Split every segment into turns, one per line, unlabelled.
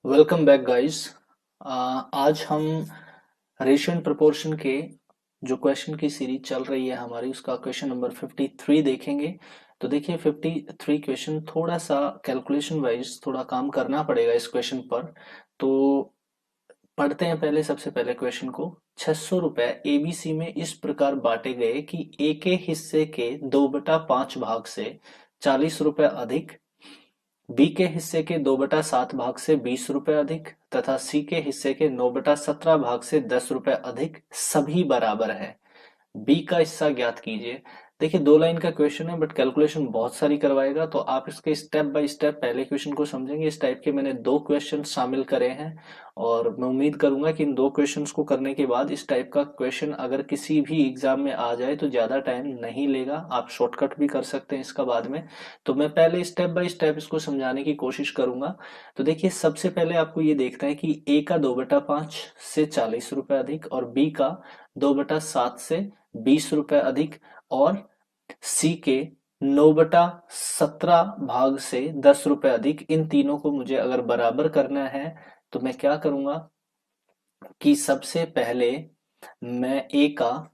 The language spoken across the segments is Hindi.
Welcome back guys. आज हम रेशियो एंड प्रोपोर्शन के जो क्वेश्चन की सीरीज चल रही है हमारी उसका क्वेश्चन नंबर 53 देखेंगे। तो देखिए 53 क्वेश्चन थोड़ा सा कैलकुलेशन वाइज थोड़ा काम करना पड़ेगा इस क्वेश्चन पर। तो पढ़ते हैं पहले सबसे पहले क्वेश्चन को। 600 रुपए एबीसी में इस प्रकार बांटे गए कि ए के हिस्से के 2/5 भाग से 40 रुपए अधिक, बी के हिस्से के 2/7 भाग से 20 रुपए अधिक तथा सी के हिस्से के 9/17 भाग से 10 रुपए अधिक सभी बराबर है। बी का हिस्सा ज्ञात कीजिए। देखिए 2 लाइन का क्वेश्चन है बट कैलकुलेशन बहुत सारी करवाएगा, तो आप इसके स्टेप बाय स्टेप पहले क्वेश्चन को समझेंगे। इस टाइप के मैंने 2 क्वेश्चन शामिल करे हैं और मैं उम्मीद करूंगा कि इन 2 क्वेश्चंस को करने के बाद इस टाइप का क्वेश्चन अगर किसी भी एग्जाम में आ जाए तो ज्यादा टाइम नहीं लेगा, आप शॉर्टकट भी कर सकते हैं इसका बाद में। तो मैं पहले स्टेप बाय स्टेप इसको समझाने की कोशिश करूंगा। तो देखिए सबसे पहले आपको ये देखना है कि ए का 2/5 से 40 रुपए अधिक और बी का 2/7 से 20 रुपए अधिक और सी के 9/17 भाग से 10 रुपए अधिक, इन तीनों को मुझे अगर बराबर करना है तो मैं क्या करूंगा कि सबसे पहले मैं ए का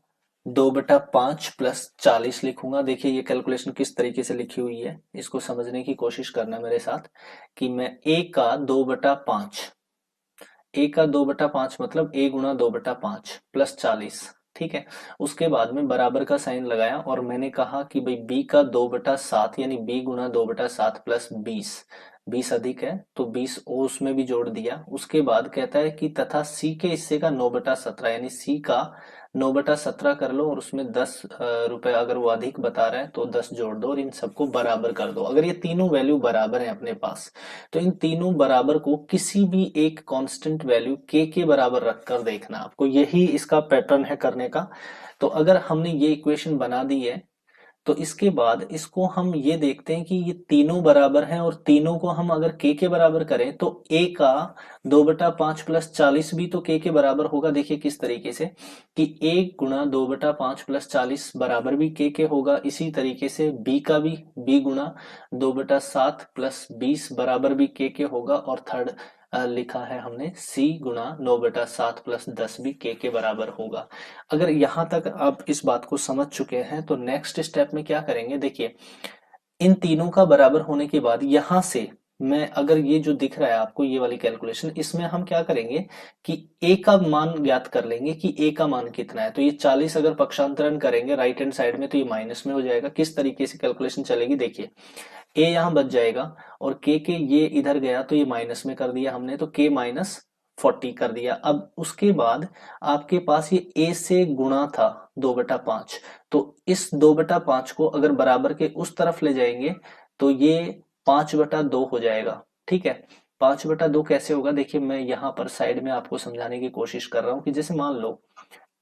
2/5 प्लस 40 लिखूंगा। देखिए ये कैलकुलेशन किस तरीके से लिखी हुई है, इसको समझने की कोशिश करना मेरे साथ। कि मैं ए का 2/5 मतलब ए गुणा 2/5 प्लस 40। ठीक है, उसके बाद में बराबर का साइन लगाया और मैंने कहा कि भाई बी का 2/7 यानी बी गुणा 2/7 प्लस 20। 20 अधिक है तो 20 ओ उसमें भी जोड़ दिया। उसके बाद कहता है कि तथा सी के हिस्से का 9/17 यानी सी का 9/17 कर लो और उसमें 10 रुपए अगर वो अधिक बता रहा है तो 10 जोड़ दो और इन सबको बराबर कर दो। अगर ये तीनों वैल्यू बराबर है अपने पास तो इन तीनों बराबर को किसी भी एक कांस्टेंट वैल्यू के बराबर रखकर देखना आपको, यही इसका पैटर्न है करने का। तो अगर हमने ये इक्वेशन बना दी है तो इसके बाद इसको हम ये देखते हैं कि ये तीनों बराबर हैं और तीनों को हम अगर के बराबर करें तो ए का 2/5 प्लस 40 भी तो के बराबर होगा। देखिए किस तरीके से कि ए गुणा 2/5 प्लस 40 बराबर भी के होगा। इसी तरीके से बी का भी बी गुणा 2/7 प्लस 20 बराबर भी के होगा। और थर्ड लिखा है हमने सी गुणा 9/7 प्लस 10 भी के बराबर होगा। अगर यहां तक आप इस बात को समझ चुके हैं तो नेक्स्ट स्टेप में क्या करेंगे, देखिए इन तीनों का बराबर होने के बाद यहां से मैं अगर ये जो दिख रहा है आपको ये वाली कैलकुलेशन, इसमें हम क्या करेंगे कि ए का मान ज्ञात कर लेंगे कि ए का मान कितना है। तो ये 40 अगर पक्षांतरण करेंगे राइट हैंड साइड में तो ये माइनस में हो जाएगा। किस तरीके से कैलकुलेशन चलेगी देखिए, ए यहां बच जाएगा और के ये इधर गया तो ये माइनस में कर दिया हमने, तो के-40 कर दिया। अब उसके बाद आपके पास ये ए से गुणा था 2/5, तो इस 2/5 को अगर बराबर के उस तरफ ले जाएंगे तो ये 5/2 हो जाएगा। ठीक है, 5/2 कैसे होगा, देखिए मैं यहाँ पर साइड में आपको समझाने की कोशिश कर रहा हूँ कि जैसे मान लो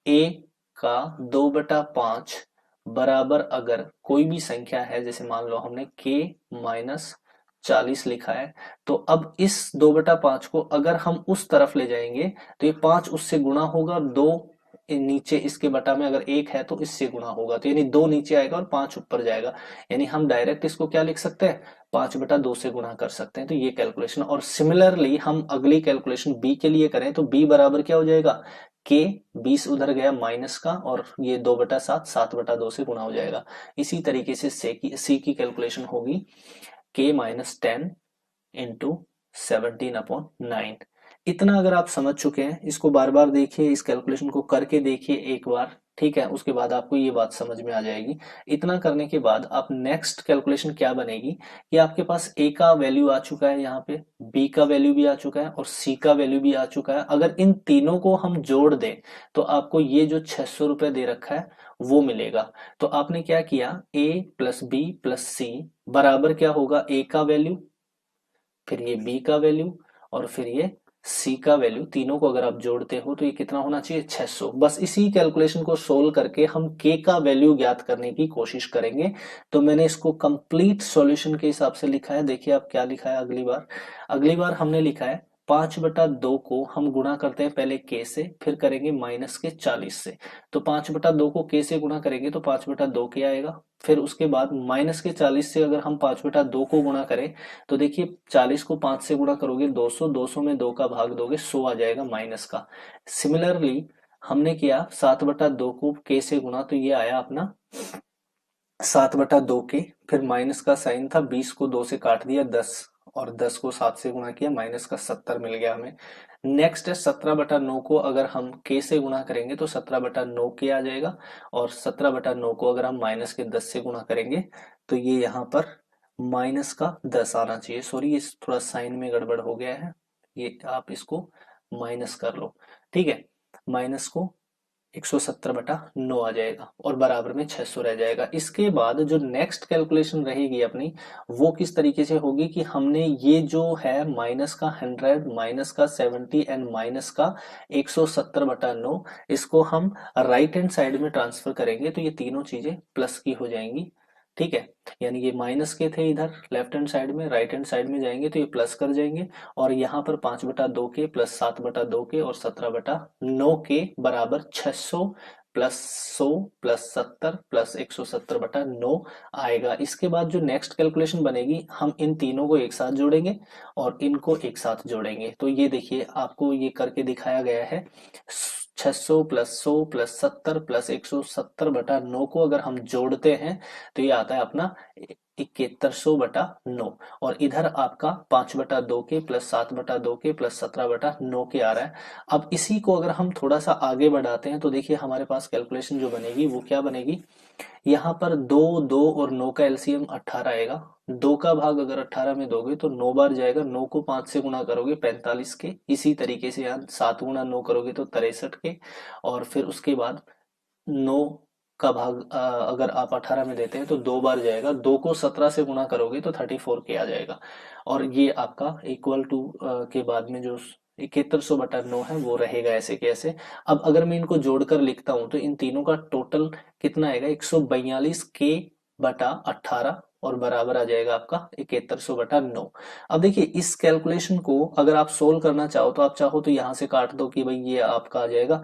ए का 2/5 बराबर अगर कोई भी संख्या है, जैसे मान लो हमने के-40 लिखा है, तो अब इस 2/5 को अगर हम उस तरफ ले जाएंगे तो ये 5 उससे गुणा होगा, 2 नीचे इसके बटा में अगर 1 है तो इससे गुणा होगा, तो यानी 2 नीचे आएगा और 5 ऊपर जाएगा। यानी हम डायरेक्ट इसको क्या लिख सकते हैं, 5/2 से गुणा कर सकते हैं। तो ये कैलकुलेशन, और सिमिलरली हम अगली कैलकुलेशन बी के लिए करें तो बी बराबर क्या हो जाएगा, के 20 उधर गया माइनस का और ये 2/7 7/2 से गुणा हो जाएगा। इसी तरीके से सी की कैलकुलेशन होगी के-10 इंटू 17/9। इतना अगर आप समझ चुके हैं, इसको बार बार देखिए, इस कैलकुलेशन को करके देखिए एक बार, ठीक है, उसके बाद आपको ये बात समझ में आ जाएगी। इतना करने के बाद आप नेक्स्ट कैलकुलेशन क्या बनेगी कि आपके पास ए का वैल्यू आ चुका है, यहाँ पे बी का वैल्यू भी आ चुका है और सी का वैल्यू भी आ चुका है। अगर इन तीनों को हम जोड़ दें तो आपको ये जो 600 रुपए दे रखा है वो मिलेगा। तो आपने क्या किया, ए प्लस बी प्लस सी बराबर क्या होगा, ए का वैल्यू, फिर ये बी का वैल्यू और फिर ये सी का वैल्यू, तीनों को अगर आप जोड़ते हो तो ये कितना होना चाहिए, 600। बस इसी कैलकुलेशन को सोल्व करके हम के का वैल्यू ज्ञात करने की कोशिश करेंगे। तो मैंने इसको कंप्लीट सॉल्यूशन के हिसाब से लिखा है। देखिए आप क्या लिखा है, अगली बार हमने लिखा है 5/2 को हम गुणा करते हैं पहले k से, फिर करेंगे माइनस के 40 से। तो 5/2 को k से गुणा करेंगे तो 5/2 k आएगा। फिर उसके बाद माइनस के 40 से अगर हम 5/2 को गुणा करें तो देखिए 40 को 5 से गुणा करोगे 200, 200 में 2 का भाग दोगे 100 आ जाएगा माइनस का। सिमिलरली हमने किया 7/2 को k से गुणा तो ये आया अपना 7/2 के, फिर माइनस का साइन था, 20 को 2 से काट दिया 10, और 10 को 7 से गुणा किया, माइनस का 70 मिल गया हमें। नेक्स्ट है 17/9 को अगर हम k से गुणा करेंगे तो 17/9 k आ जाएगा, और 17/9 को अगर हम माइनस के 10 से गुणा करेंगे तो ये यहाँ पर माइनस का 10 आना चाहिए। सॉरी, ये थोड़ा साइन में गड़बड़ हो गया है, ये आप इसको माइनस कर लो, ठीक है। माइनस को 170/9 आ जाएगा और बराबर में 600 रह जाएगा। इसके बाद जो नेक्स्ट कैलकुलेशन रहेगी अपनी, वो किस तरीके से होगी कि हमने ये जो है माइनस का 100, माइनस का 70 एंड माइनस का 170/9, इसको हम राइट हैंड साइड में ट्रांसफर करेंगे तो ये तीनों चीजें प्लस की हो जाएंगी, ठीक है। यानी ये माइनस के थे इधर लेफ्ट हैंड साइड में, राइट हैंड साइड में जाएंगे तो ये प्लस कर जाएंगे, और यहाँ पर 5/2 के प्लस 7/2 के और 17/9 के बराबर 600 प्लस 100 प्लस 70 प्लस 170/9 आएगा। इसके बाद जो नेक्स्ट कैलकुलेशन बनेगी, हम इन तीनों को एक साथ जोड़ेंगे और इनको एक साथ जोड़ेंगे। तो ये देखिए आपको ये करके दिखाया गया है, 600 प्लस 100 प्लस 70 प्लस 170/9 को अगर हम जोड़ते हैं तो ये आता है अपना 7100/9, और इधर आपका 5/2 के प्लस 7/2 के प्लस 17/9 के आ रहा है। अब इसी को अगर हम थोड़ा सा आगे बढ़ाते हैं तो देखिए हमारे पास कैलकुलेशन जो बनेगी वो क्या बनेगी, यहाँ पर 2, 2 और 9 का एलसीएम 18 आएगा। 2 का भाग अगर 18 में दोगे तो 9 बार जाएगा, 9 को 5 से गुणा करोगे 45 के, इसी तरीके से यहाँ 7 गुणा 9 करोगे तो 63 के, और फिर उसके बाद 9 का भाग अगर आप 18 में देते हैं तो 2 बार जाएगा, 2 को 17 से गुणा करोगे तो 34 के आ जाएगा, और ये आपका इक्वल टू के बाद में जो 7100/9 है वो रहेगा ऐसे के ऐसे। अब अगर मैं इनको जोड़कर लिखता हूं तो इन तीनों का टोटल कितना आएगा, 142 के बटा 18, और बराबर आ जाएगा आपका 7100/9। अब देखिए इस कैलकुलेशन को अगर आप सोल्व करना चाहो तो आप चाहो तो यहां से काट दो कि भाई ये आपका आ जाएगा,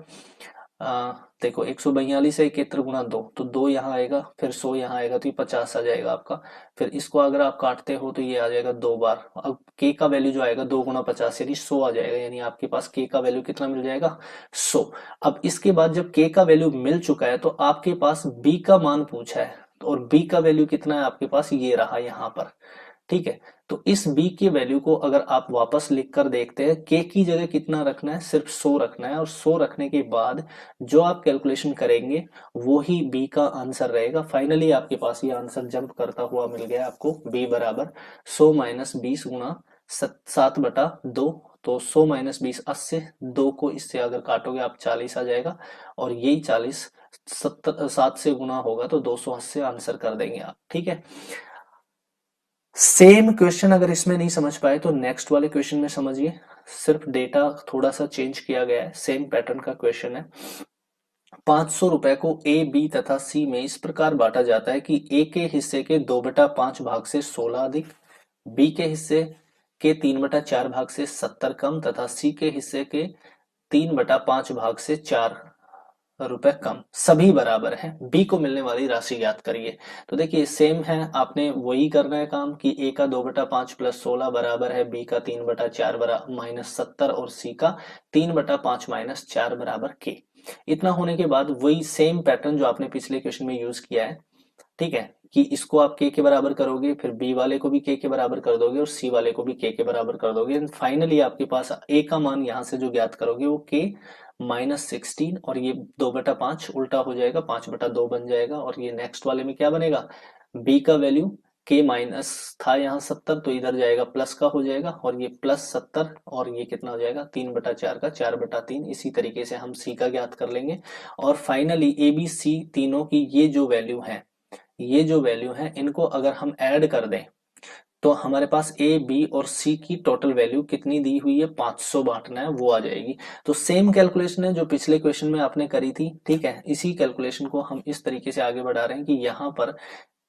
देखो 142 है 71 गुणा 2, तो 2 यहाँ आएगा, फिर 100 यहाँ आएगा तो ये 50 आ जाएगा आपका। फिर इसको अगर आप काटते हो तो ये आ जाएगा 2 बार। अब k का वैल्यू जो आएगा 2 गुणा 50 यानी 100 आ जाएगा, यानी आपके पास k का वैल्यू कितना मिल जाएगा, 100। अब इसके बाद जब k का वैल्यू मिल चुका है तो आपके पास b का मान पूछा है, और b का वैल्यू कितना है आपके पास, ये रहा यहाँ पर, ठीक है। तो इस b के वैल्यू को अगर आप वापस लिख कर देखते हैं, k की जगह कितना रखना है, सिर्फ 100 रखना है, और 100 रखने के बाद जो आप कैलकुलेशन करेंगे वो ही b का आंसर रहेगा। फाइनली आपके पास ये आंसर जंप करता हुआ मिल गया आपको, b बराबर 100 माइनस 20 गुणा 7/2, तो 100 माइनस 20 80, 2 को इससे अगर काटोगे आप 40 आ जाएगा, और यही 40 7 से गुणा होगा तो 280 आंसर कर देंगे आप, ठीक है। सेम क्वेश्चन अगर इसमें नहीं समझ पाए तो नेक्स्ट वाले क्वेश्चन में समझिए, सिर्फ डेटा थोड़ा सा चेंज किया गया है, सेम पैटर्न का क्वेश्चन है। 500 रुपए को ए, बी तथा सी में इस प्रकार बांटा जाता है कि ए के हिस्से के 2/5 भाग से 16 अधिक, बी के हिस्से के 3/4 भाग से 70 कम, तथा सी के हिस्से के 3/5 भाग से 4 रुपए कम, सभी बराबर हैं, बी को मिलने वाली राशि ज्ञात करिए। तो देखिए सेम है, आपने वही करना है काम कि ए का 2/5 प्लस 16 बराबर है बी का 3/4 माइनस 70, और सी का 3/5 माइनस 4 बराबर के। इतना होने के बाद वही सेम पैटर्न जो आपने पिछले क्वेश्चन में यूज किया है, ठीक है, कि इसको आप के बराबर करोगे, फिर बी वाले को भी के बराबर कर दोगे, और सी वाले को भी के बराबर कर दोगे, एंड फाइनली आपके पास ए का मान यहां से जो ज्ञात करोगे वो के माइनस 16, और ये 2/5 उल्टा हो जाएगा, 5/2 बन जाएगा, और ये नेक्स्ट वाले में क्या बनेगा, बी का वैल्यू के माइनस था यहाँ 70 तो इधर जाएगा प्लस का हो जाएगा, और ये प्लस 70, और ये कितना हो जाएगा 3/4 का 4/3। इसी तरीके से हम सी का ज्ञात कर लेंगे, और फाइनली ए बी सी तीनों की ये जो वैल्यू है, ये जो वैल्यू है इनको अगर हम ऐड कर दें तो हमारे पास ए बी और सी की टोटल वैल्यू कितनी दी हुई है, 500 बांटना है, वो आ जाएगी। तो सेम कैलकुलेशन है जो पिछले क्वेश्चन में आपने करी थी, ठीक है। इसी कैलकुलेशन को हम इस तरीके से आगे बढ़ा रहे हैं कि यहाँ पर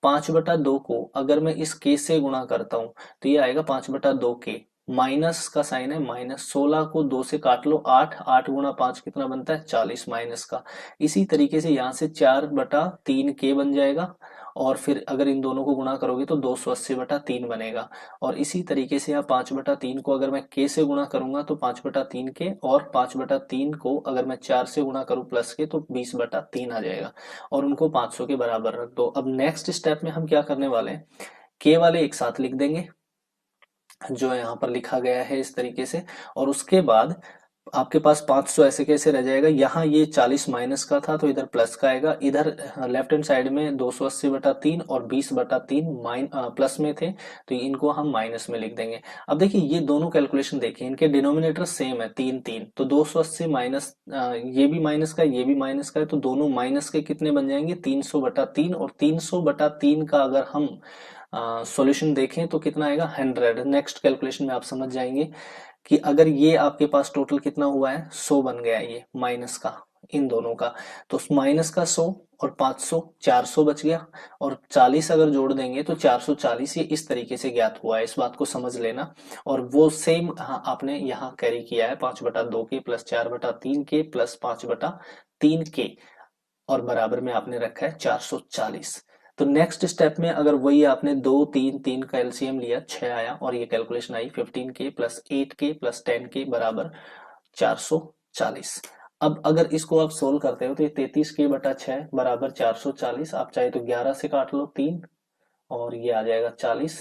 5/2 को अगर मैं इस के से गुणा करता हूं तो ये आएगा 5/2 के, माइनस का साइन है, माइनस 16 को 2 से काट लो, 8, 8 गुणा 5 कितना बनता है 40 माइनस का। इसी तरीके से यहाँ से 4/3 के बन जाएगा, और फिर अगर इन दोनों को गुणा करोगे तो 280/3 बनेगा। और इसी तरीके से यहाँ 5/3 को अगर मैं के से गुणा करूंगा तो 5/3 के, और 5/3 को अगर मैं 4 से गुणा करूँ प्लस के तो 20/3 आ जाएगा, और उनको 500 के बराबर रख दो। अब नेक्स्ट स्टेप में हम क्या करने वाले हैं, के वाले एक साथ लिख देंगे जो यहाँ पर लिखा गया है इस तरीके से, और उसके बाद आपके पास 500 ऐसे कैसे रह जाएगा, यहाँ ये 40 माइनस का था तो इधर प्लस का आएगा, इधर लेफ्ट हैंड साइड में 280/3 और 20/3 प्लस में थे, तो इनको हम माइनस में लिख देंगे। अब देखिए ये दोनों कैलकुलेशन देखिए, इनके डिनोमिनेटर सेम है, 3 3, तो 280 माइनस ये भी माइनस का है, ये भी माइनस का है, तो दोनों माइनस के कितने बन जाएंगे 300/3, और 300/3 का अगर हम सॉल्यूशन देखें तो कितना आएगा 100। नेक्स्ट कैलकुलेशन में आप समझ जाएंगे कि अगर ये आपके पास टोटल कितना हुआ है 100 बन गया है, ये माइनस का इन दोनों का, तो माइनस का 100 और 500 400 बच गया, और 40 अगर जोड़ देंगे तो 440, ये इस तरीके से ज्ञात हुआ है, इस बात को समझ लेना। और वो सेम आपने यहाँ कैरी किया है, 5/2 के प्लस 4/3 के प्लस 5/3 के, और बराबर में आपने रखा है 440। तो नेक्स्ट स्टेप में अगर वही आपने 2 3 3 का एलसीएम लिया 6 आया, और ये कैलकुलेशन आई 15 के प्लस 8 के प्लस 10 के बराबर 440। अब अगर इसको आप सोल्व करते हो तो ये 33 के/6 बराबर 440, आप चाहे तो 11 से काट लो 3, और ये आ जाएगा 40,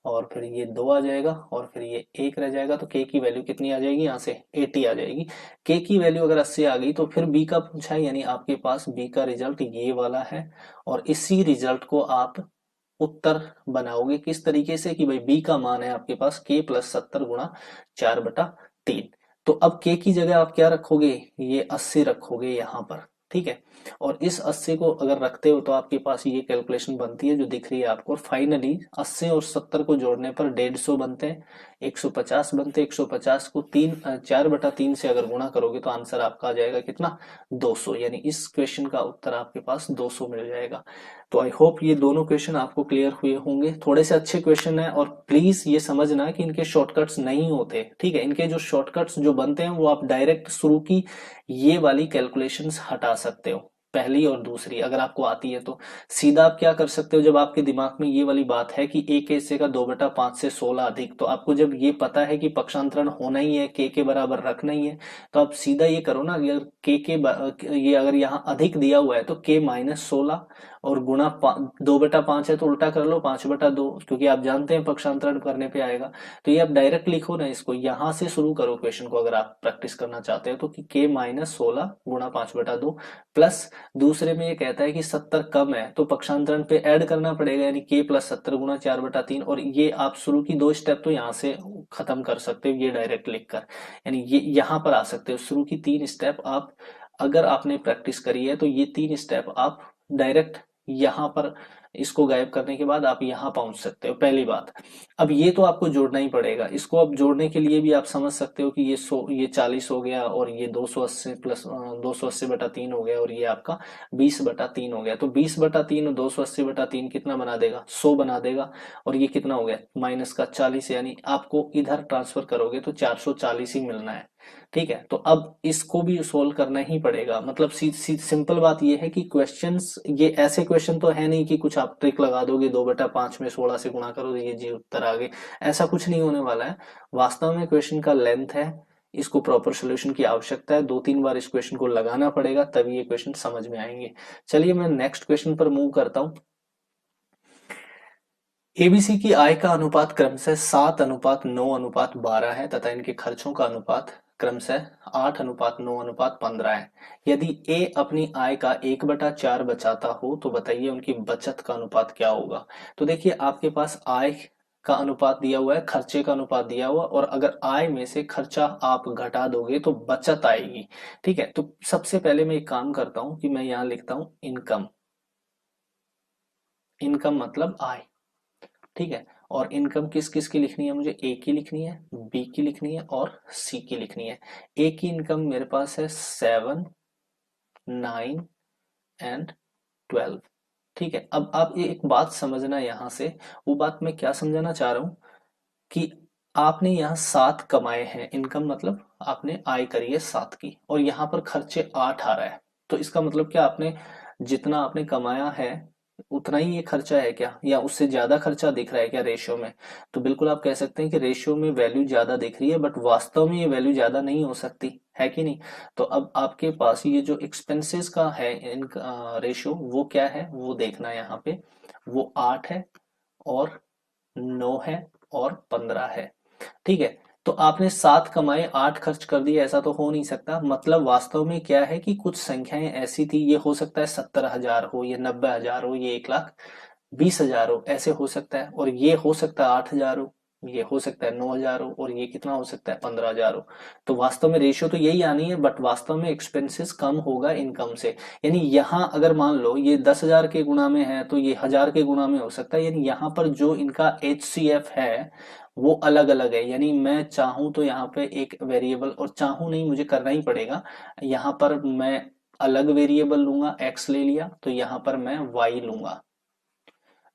और फिर ये 2 आ जाएगा, और फिर ये 1 रह जाएगा, तो के की वैल्यू कितनी आ जाएगी यहाँ से 80 आ जाएगी। के की वैल्यू अगर 80 आ गई तो फिर बी का पूछा है, यानी आपके पास बी का रिजल्ट ये वाला है, और इसी रिजल्ट को आप उत्तर बनाओगे किस तरीके से कि भाई बी का मान है आपके पास के प्लस 70 गुणा 4/3। तो अब के की जगह आप क्या रखोगे, ये 80 रखोगे यहाँ पर, ठीक है। और इस 80 को अगर रखते हो तो आपके पास ये कैलकुलेशन बनती है जो दिख रही है आपको, और फाइनली 80 और 70 को जोड़ने पर 150 बनते हैं, 150 बनते हैं, 150 को 4/3 से अगर गुणा करोगे तो आंसर आपका आ जाएगा कितना 200, यानी इस क्वेश्चन का उत्तर आपके पास 200 मिल जाएगा। तो आई होप ये दोनों क्वेश्चन आपको क्लियर हुए होंगे, थोड़े से अच्छे क्वेश्चन है, और प्लीज ये समझना कि इनके शॉर्टकट्स नहीं होते, ठीक है। इनके जो शॉर्टकट्स जो बनते हैं वो आप डायरेक्ट शुरू की ये वाली कैलकुलेशंस हटा सकते हो, पहली और दूसरी अगर आपको आती है तो सीधा आप क्या कर सकते हो, जब आपके दिमाग में ये वाली बात है कि एक हिस्से का 2/5 से 16 अधिक, तो आपको जब ये पता है कि पक्षांतरण होना ही है, के बराबर रखना ही है, तो आप सीधा ये करो ना, अगर ये अगर यहाँ अधिक दिया हुआ है तो के -16, और गुणा 2/5 है तो उल्टा कर लो 5/2, क्योंकि आप जानते हैं पक्षांतरण करने पे आएगा। तो ये आप डायरेक्ट लिखो ना, इसको यहां से शुरू करो क्वेश्चन को अगर आप प्रैक्टिस करना चाहते हो तो, कि के -16 गुणा 5/2 प्लस, दूसरे में ये कहता है कि 70 कम है तो पक्षांतरण पे ऐड करना पड़ेगा, यानी के प्लस 70 गुणा 4/3, और ये आप शुरू की 2 स्टेप तो यहाँ से खत्म कर सकते हो ये डायरेक्ट लिखकर, यानी ये यहाँ पर आ सकते हो, शुरू की 3 स्टेप आप अगर आपने प्रैक्टिस करी है तो ये 3 स्टेप आप डायरेक्ट यहाँ पर इसको गायब करने के बाद आप यहाँ पहुंच सकते हो, पहली बात। अब ये तो आपको जोड़ना ही पड़ेगा, इसको अब जोड़ने के लिए भी आप समझ सकते हो कि ये 40 हो गया, और ये 280 प्लस 280/3 हो गया, और ये आपका 20/3 हो गया, तो 20/3 और 280/3 कितना बना देगा 100 बना देगा, और ये कितना हो गया माइनस का 40, यानी आपको इधर ट्रांसफर करोगे तो 440 ही मिलना है, ठीक है। तो अब इसको भी सोल्व करना ही पड़ेगा, मतलब सिंपल बात ये है कि क्वेश्चंस ये ऐसे क्वेश्चन तो है नहीं कि कुछ आप ट्रिक लगा दोगे 2/5 में 16 से गुणा करो तो ये जी उत्तर आ गए, ऐसा कुछ नहीं होने वाला है। वास्तव में क्वेश्चन का लेंथ है, इसको प्रॉपर सोल्यूशन की आवश्यकता है, 2 3 बार इस क्वेश्चन को लगाना पड़ेगा तभी ये क्वेश्चन समझ में आएंगे। चलिए मैं नेक्स्ट क्वेश्चन पर मूव करता हूं। एबीसी की आय का अनुपात क्रमशः 7:9:12 है, तथा इनके खर्चों का अनुपात क्रमशः 8:9:15 है। यदि ए अपनी आय का 1/4 बचाता हो तो बताइए उनकी बचत का अनुपात क्या होगा। तो देखिए आपके पास आय का अनुपात दिया हुआ है, खर्चे का अनुपात दिया हुआ, और अगर आय में से खर्चा आप घटा दोगे तो बचत आएगी, ठीक है। तो सबसे पहले मैं एक काम करता हूं कि मैं यहाँ लिखता हूं इनकम, इनकम मतलब आय, ठीक है। और इनकम किस किस की लिखनी है, मुझे ए की लिखनी है, बी की लिखनी है और सी की लिखनी है। ए की इनकम मेरे पास है 7 9 एंड 12, ठीक है। अब आप ये एक बात समझना यहां से, वो बात मैं क्या समझाना चाह रहा हूं कि आपने यहाँ 7 कमाए हैं, इनकम मतलब आपने आय करी है 7 की, और यहाँ पर खर्चे 8 आ रहा है। तो इसका मतलब क्या, आपने जितना आपने कमाया है उतना ही ये खर्चा है क्या, या उससे ज्यादा खर्चा दिख रहा है क्या रेशियो में? तो बिल्कुल आप कह सकते हैं कि रेशियो में वैल्यू ज्यादा दिख रही है, बट वास्तव में ये वैल्यू ज्यादा नहीं हो सकती है कि नहीं। तो अब आपके पास ये जो एक्सपेंसेस का है इन रेशियो, वो क्या है वो देखना है यहाँ पे। वो 8 है और 9 है और 15 है। ठीक है। तो आपने 7 कमाए 8 खर्च कर दिए, ऐसा तो हो नहीं सकता। मतलब वास्तव में क्या है कि कुछ संख्याएं ऐसी थी, ये हो सकता है 70,000 हो, ये 90,000 हो, ये 1,20,000 हो, ऐसे हो सकता है। और ये हो सकता है 8,000 हो, ये हो सकता है 9,000 हो, और ये कितना हो सकता है 15,000 हो। तो वास्तव में रेशियो तो यही आनी है, बट वास्तव में एक्सपेंसेस कम होगा इनकम से। यानी यहाँ अगर मान लो ये 10,000 के गुणा में है तो ये 1,000 के गुणा में हो सकता है। यानी यहाँ पर जो इनका HCF है वो अलग अलग है। यानी मैं चाहूं तो यहाँ पे एक वेरिएबल, और चाहूं नहीं, मुझे करना ही पड़ेगा। यहाँ पर मैं अलग वेरिएबल लूंगा, x ले लिया, तो यहाँ पर मैं y लूंगा।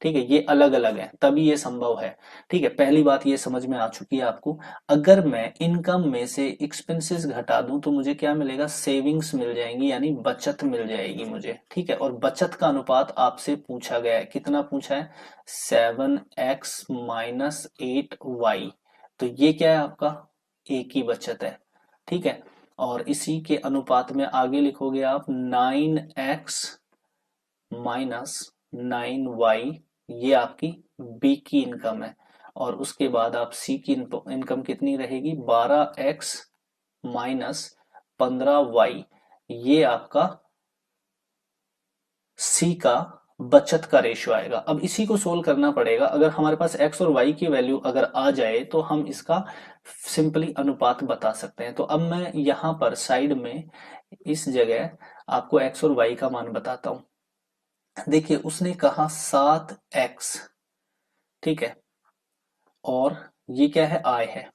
ठीक है, ये अलग अलग है तभी ये संभव है। ठीक है, पहली बात ये समझ में आ चुकी है आपको। अगर मैं इनकम में से एक्सपेंसेस घटा दूं तो मुझे क्या मिलेगा, सेविंग्स मिल जाएंगी, यानी बचत मिल जाएगी मुझे। ठीक है, और बचत का अनुपात आपसे पूछा गया है, कितना पूछा है, 7x-8y। तो ये क्या है आपका, ए की बचत है। ठीक है, और इसी के अनुपात में आगे लिखोगे आप 9x-9y, ये आपकी बी की इनकम है। और उसके बाद आप सी की इनकम कितनी रहेगी, 12x-15y, ये आपका सी का बचत का रेशियो आएगा। अब इसी को सोल्व करना पड़ेगा। अगर हमारे पास एक्स और वाई की वैल्यू अगर आ जाए तो हम इसका सिंपली अनुपात बता सकते हैं। तो अब मैं यहाँ पर साइड में इस जगह आपको एक्स और वाई का मान बताता हूं। देखिए उसने कहा 7x, ठीक है, और ये क्या है, आय है,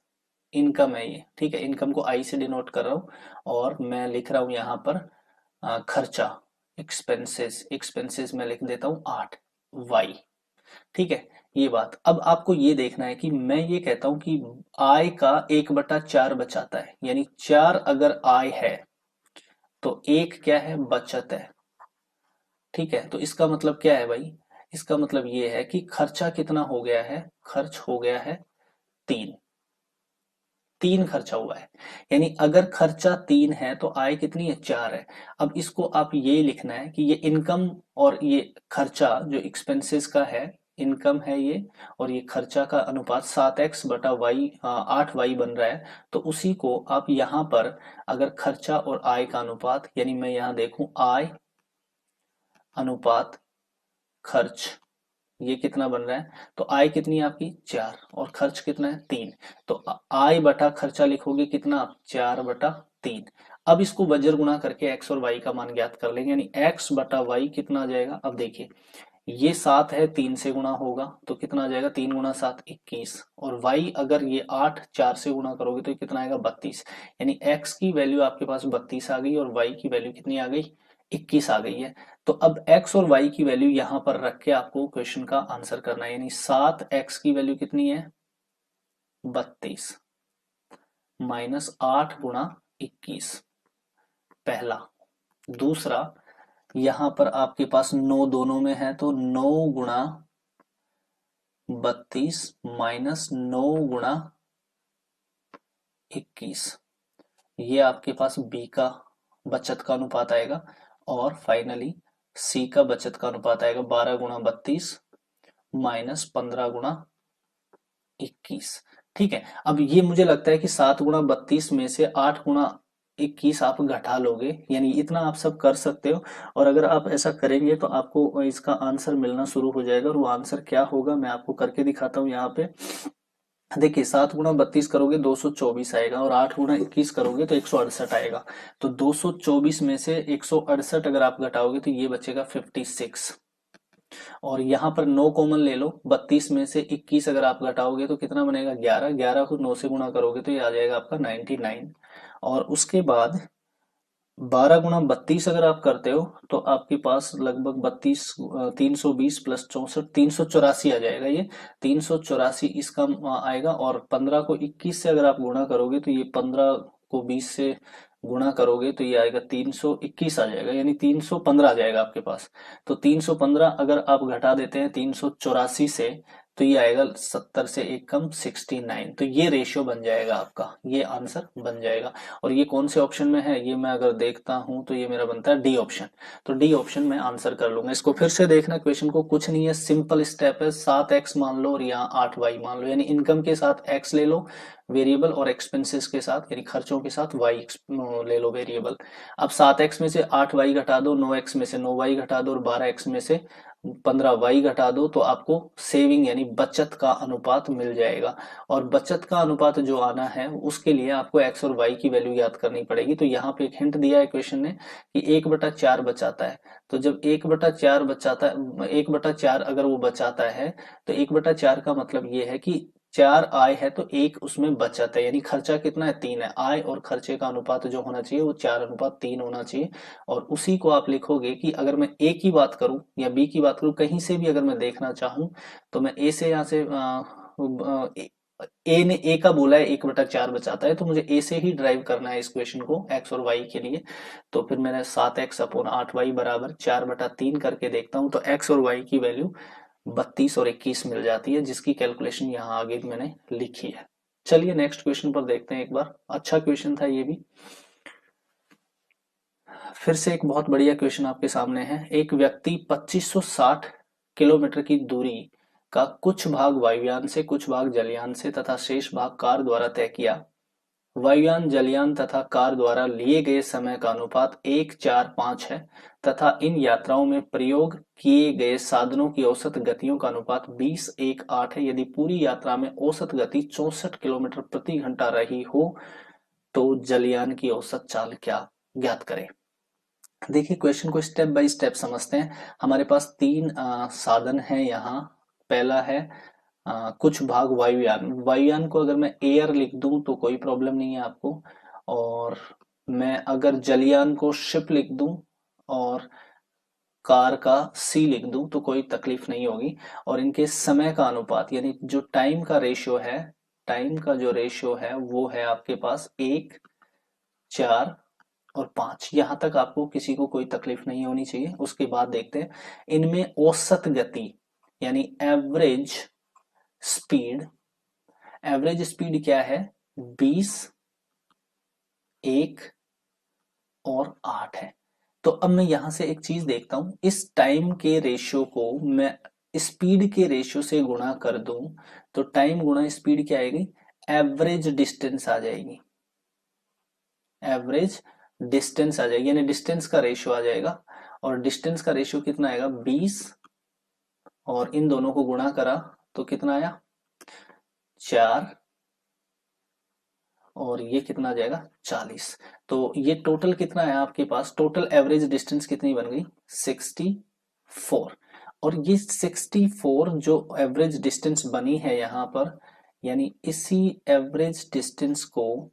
इनकम है ये। ठीक है, इनकम को आई से डिनोट कर रहा हूं, और मैं लिख रहा हूं यहाँ पर खर्चा, एक्सपेंसेस, एक्सपेंसेस में लिख देता हूं 8y। ठीक है, ये बात। अब आपको ये देखना है कि मैं ये कहता हूं कि आय का 1/4 बचाता है, यानी 4 अगर आय है तो 1 क्या है, बचत है। ठीक है, तो इसका मतलब क्या है भाई, इसका मतलब ये है कि खर्चा कितना हो गया है, खर्च हो गया है 3, 3 खर्चा हुआ है। यानी अगर खर्चा 3 है तो आय कितनी है, 4 है। अब इसको आप ये लिखना है कि ये इनकम और ये खर्चा जो एक्सपेंसेस का है, इनकम है ये, और ये खर्चा का अनुपात 7x/y, 8y बन रहा है। तो उसी को आप यहाँ पर अगर खर्चा और आय का अनुपात, यानी मैं यहाँ देखूं आय अनुपात खर्च, ये कितना बन रहा है, तो आय कितनी है आपकी 4, और खर्च कितना है 3। तो आय बटा खर्चा लिखोगे कितना आप, 4/3। अब इसको वज्र गुणा करके एक्स और वाई का मान ज्ञात कर लेंगे, यानी x/y कितना आ जाएगा। अब देखिए ये 7 है, 3 से गुणा होगा तो कितना आ जाएगा, 3 × 7 21, और y अगर ये 8 4 से गुणा करोगे तो ये कितना आएगा 32। यानी x की वैल्यू आपके पास 32 आ गई, और y की वैल्यू कितनी आ गई, 21 आ गई है। तो अब x और y की वैल्यू यहां पर रख के आपको क्वेश्चन का आंसर करना है। यानी 7x की वैल्यू कितनी है, 32, -8 × 21, पहला। दूसरा, यहां पर आपके पास 9 दोनों में है, तो 9 × 32 -9 × 21, ये आपके पास बी का बचत का अनुपात आएगा। और फाइनली सी का बचत का अनुपात आएगा 12 × 32 -15 × 21। ठीक है, अब ये मुझे लगता है कि 7 × 32 में से 8 × 21 आप घटा लोगे, यानी इतना आप सब कर सकते हो। और अगर आप ऐसा करेंगे तो आपको इसका आंसर मिलना शुरू हो जाएगा, और वो आंसर क्या होगा मैं आपको करके दिखाता हूँ यहाँ पे। देखिए 7 × 32 करोगे 224 आएगा, और 8 × 21 करोगे तो 168 आएगा। तो 224 में से 168 अगर आप घटाओगे तो ये बचेगा 56। और यहाँ पर 9 कॉमन ले लो, 32 में से 21 अगर आप घटाओगे तो कितना बनेगा, 11, 11 को 9 से गुणा करोगे तो ये आ जाएगा आपका 99। और उसके बाद 12 × 32 अगर आप करते हो तो आपके पास लगभग 320 प्लस 64 384 आ जाएगा ये। 384 इसका आएगा, और 15 को 21 से अगर आप गुणा करोगे तो ये 15 को 20 से गुणा करोगे तो ये आएगा 321 आ जाएगा, यानी 315 आ जाएगा आपके पास। तो 315 अगर आप घटा देते हैं 384 से तो ये आएगा 70 से एक कम 69। तो ये रेशियो बन जाएगा आपका, ये आंसर बन जाएगा। और ये कौन से ऑप्शन में है ये मैं अगर देखता हूं तो ये मेरा बनता है डी ऑप्शन। तो डी ऑप्शन में आंसर कर लूंगा। इसको फिर से देखना, क्वेश्चन को कुछ नहीं है, सिंपल स्टेप है। 7x मान लो और यहाँ 8y मान लो, यानी इनकम के साथ x ले लो वेरिएबल, और एक्सपेंसेस के साथ यानी खर्चों के साथ y ले लो वेरिएबल। अब 7x में से 8y घटा दो, 9x में से 9y घटा दो, और 12x में से 15y घटा दो, तो आपको सेविंग यानी बचत का अनुपात मिल जाएगा। और बचत का अनुपात जो आना है उसके लिए आपको x और y की वैल्यू याद करनी पड़ेगी। तो यहाँ पे एक हिंट दिया है क्वेश्चन ने कि 1/4 बचाता है। तो जब 1/4 बचाता है, 1/4 अगर वो बचाता है तो 1/4 का मतलब ये है कि 4 आय है तो एक उसमें बचत है, यानी खर्चा कितना है 3 है। आय और खर्चे का अनुपात जो होना चाहिए वो 4:3 होना चाहिए। और उसी को आप लिखोगे कि अगर मैं ए की बात करूं या बी की बात करूं, कहीं से भी अगर मैं देखना चाहूं तो मैं ए से यहाँ से ए ने ए का बोला है 1/4 बचाता है, तो मुझे ए से ही ड्राइव करना है इस क्वेश्चन को एक्स और वाई के लिए। तो फिर मैंने 7x/8y बराबर 4/3 करके देखता हूँ, तो एक्स और वाई की वैल्यू 32 और 21 मिल जाती है, जिसकी कैलकुलेशन यहाँ आगे मैंने लिखी है। चलिए नेक्स्ट क्वेश्चन पर देखते हैं एक बार। अच्छा क्वेश्चन था ये भी। फिर से एक बहुत बढ़िया क्वेश्चन आपके सामने है। एक व्यक्ति 2560 किलोमीटर की दूरी का कुछ भाग वायुयान से, कुछ भाग जलयान से तथा शेष भाग कार द्वारा तय किया। वायुयान, जलयान तथा कार द्वारा लिए गए समय का अनुपात 1:4:5 है तथा इन यात्राओं में प्रयोग किए गए साधनों की औसत गतियों का अनुपात 20:1:8 है। यदि पूरी यात्रा में औसत गति 64 किलोमीटर प्रति घंटा रही हो तो जलयान की औसत चाल क्या, ज्ञात करें। देखिए क्वेश्चन को स्टेप बाय स्टेप समझते हैं। हमारे पास तीन साधन हैं यहाँ। पहला है कुछ भाग वायुयान। वायुयान को अगर मैं एयर लिख दूं तो कोई प्रॉब्लम नहीं है आपको, और मैं अगर जलयान को शिप लिख दूं और कार का सी लिख दूं तो कोई तकलीफ नहीं होगी। और इनके समय का अनुपात यानी जो टाइम का रेशियो है, टाइम का जो रेशियो है वो है आपके पास 1:4:5। यहां तक आपको किसी को कोई तकलीफ नहीं होनी चाहिए। उसके बाद देखते हैं इनमें औसत गति यानी स्पीड एवरेज स्पीड क्या है, 20, 1 और 8 है। तो अब मैं यहां से एक चीज देखता हूं, इस टाइम के रेशियो को मैं स्पीड के रेशियो से गुणा कर दूं तो टाइम गुणा स्पीड क्या आएगी, एवरेज डिस्टेंस आ जाएगी। एवरेज डिस्टेंस आ जाएगी, यानी डिस्टेंस का रेशियो आ जाएगा। और डिस्टेंस का रेशियो कितना आएगा 20, और इन दोनों को गुणा करा तो कितना आया 4, और ये कितना आ जाएगा 40। तो ये टोटल कितना है आपके पास, टोटल एवरेज डिस्टेंस कितनी बन गई 64। और ये 64 जो एवरेज डिस्टेंस बनी है यहाँ पर, यानी इसी एवरेज डिस्टेंस को